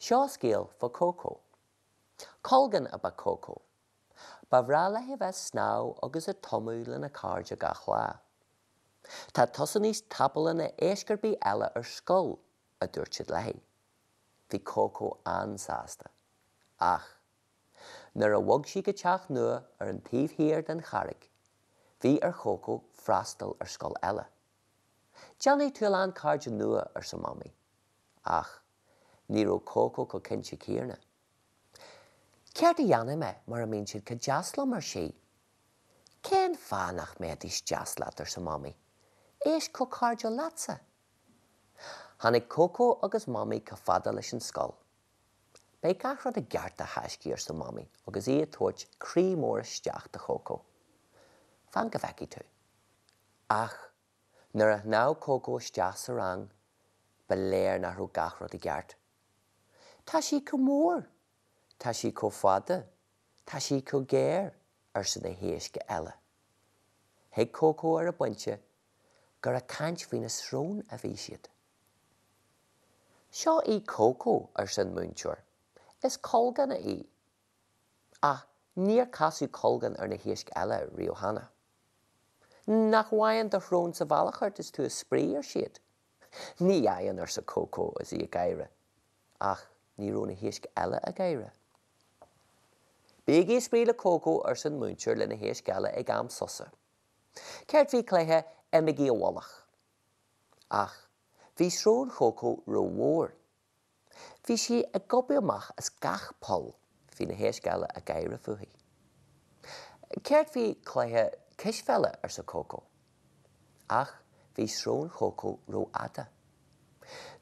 Seo scéal fa Cócó. Colgán a ba Cócó. Ba bhreá le he bheith snáw agus a tomú le na cáirde ga chlá. Tá tosa níos tapala na éiscirbí eile ar scoil a dúirt siad leithí. Bhí Cócó ansásta. Ach, nuair a bhog sí go teach nua ar an taobhthír den charraig, bhí ar Cócó freastal ar scoil eile. Deannaí tú lean cáirde nua ar sa mamaí. Ach, ní raibh Cócó go cinnte cíarna. Ceart a dhéanam me mar a mbíonn siad go deasla mar sí. Cén fánach méid is deasla ar sa mamaí? Éis có cáirde leatsa. Tháinig Cócó agus mamaí go fada leis an scoil. Bé gach rud a gceart a theascaí ar sa mamaí agus í a tuairt crí mór isteach de Cócó. Fan go bheici tú. Ach, nuair a ná Cócó isteach sa rang, ba léir nach raibh gach rud a gceart. Tá sí go mór, tá sí có fada, tá sí có géir ar san na héasca eile. Thig Cócó ar a buinte gur a caint faoin na srón a bhí siad. Seo í Cócó ar san múinteoir, is Colgán a í. Ach, níor casú Colgán ar na héasca eile riamh hana. Nach bhain do shrón sa bhealachart is tú a sprí ar siad. Ní aon ar sa Cócó is í a gaiire. Ach, ní raibh na héasca eile a gaiire. Bíigh í sprí le Cócó ar san múinteoir le na héasca eile ag am sosa. Ceart bhí cléithe imigí a bhallach. Ach, bhí srón Cócó rómhór. Bhí si a gobaí amach as gach pol hí na héasca eile a gaiire fuhaí. Ceart bhí cléithe cisfeile ar sa Cócó. Ach, bhí srón Cócó ró ada.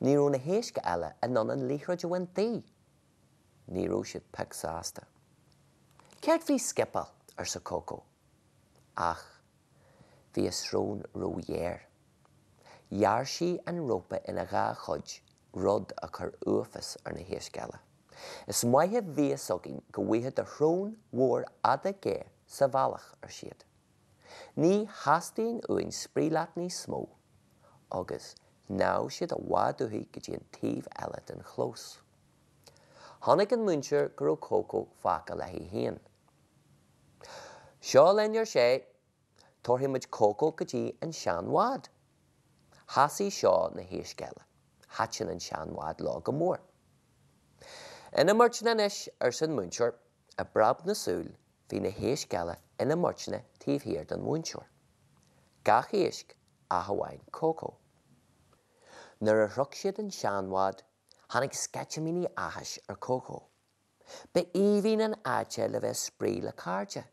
Ní raibh na héasca eile a nonan líthreid bhain daí. Ní raibh siad pecsásta. Ceart bhí scipal ar sa Cócó. Ach, bhí a srón ró dhéir. Dhear sí an rópa ina gá chuid rud a chur uafas ar na héasca eile. Is maithe bhí sogin go bhuithe de shrón mhór ada gé sa bhealach ar siad. Ní hastíonn uainn spríleat ní smó, agus ná siad a bhádúthaí go dtí an taobh eile den chlós. Tháinig an múinteoir gur raibh Cócó faca leithí féin. Seo lenar sé, torthaí muid Cócó go dtí an seanmhád. Hasaí seo na héasca eile, hatsin an seanmhád lá go mór. Ina mórtina inis ar san múinteoir, a brab na súil, bhí na héasca eile ina mórtina taobhthír den múinteoir. Gach éisc a hamhain Cócó. Nuair a throc siad an seanmhád, tháinig sceitimíní ahais ar Cócó. Ba íhín an áite le bheith sprí le cáirde.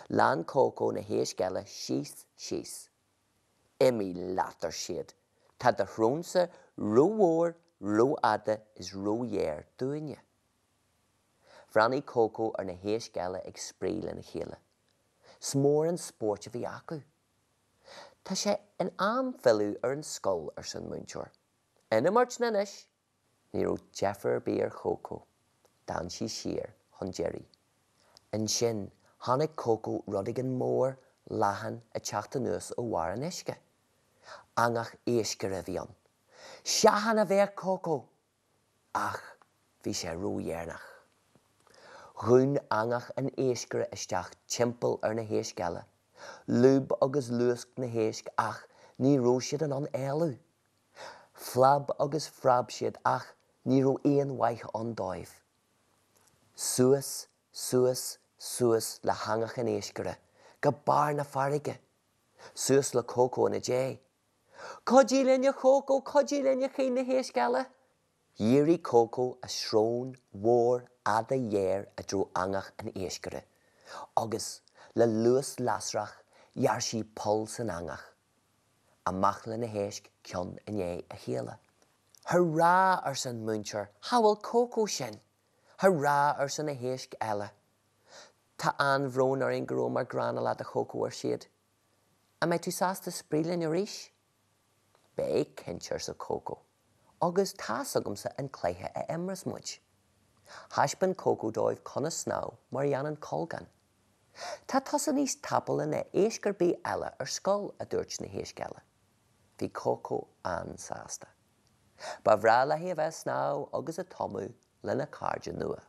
Lean Cócó na héasca eile síos. Imi leatar siad, tá de shrúnsa rómhór, ró ada is ró dhéir dúine. Bhreanaí Cócó ar na héasca eile ag sprí le na chéile. Smór an spórte bhí acu. Tá sé an am fiú ar an scoil ar san múinteoir. Ina mórtina inis, ní raibh deafar bí ar Cócó, dan sí siar chun Jerry. An sin, tháinig Cócó rudig an mór leathan a teachta nuas ó mhar an isce. Angach éisce a bhíon. Seahan a bheith Cócó. Ach, bhí sé ródhéarnach. Dhún angach an éisce isteach timpeall ar na héasca eile. Lúb agus luasc na héasc ach ní raibh siad an éalú. Flab agus frab siad ach ní raibh aon waith an dóibh. Suas le hangach an éisce go bar na farige. Suas le Cócó na dé. Codí lenne Cócó, codí lenne chéin na héasca eile. Dhéirí Cócó a srón, mhór, ada dhéir a dró angach an éisce. Agus le luas lasrach, dhear sí pol san angach. Amach le na héasc cion iné a chéile. Hurrá ar san múinteoir, hawal Cócó sin. Hurrá ar san na héasc eile. Tá an bhrón ar ein gró mar granna le a Cócó ar siad. A mai tú sásta sprílinn a ríis? Bé cintear sa Cócó, agus tá agamsa an cléithe a imras muid. Haispan Cócó dóibh conna snáw mar dheanann Colgán. Tá tosa níos tapala na éiscirbí eile ar scoil a dúirt na héasca eile. Bhí Cócó ansásta. Ba bhreá le hí a bheith snáw agus a tomú lena cairde nua.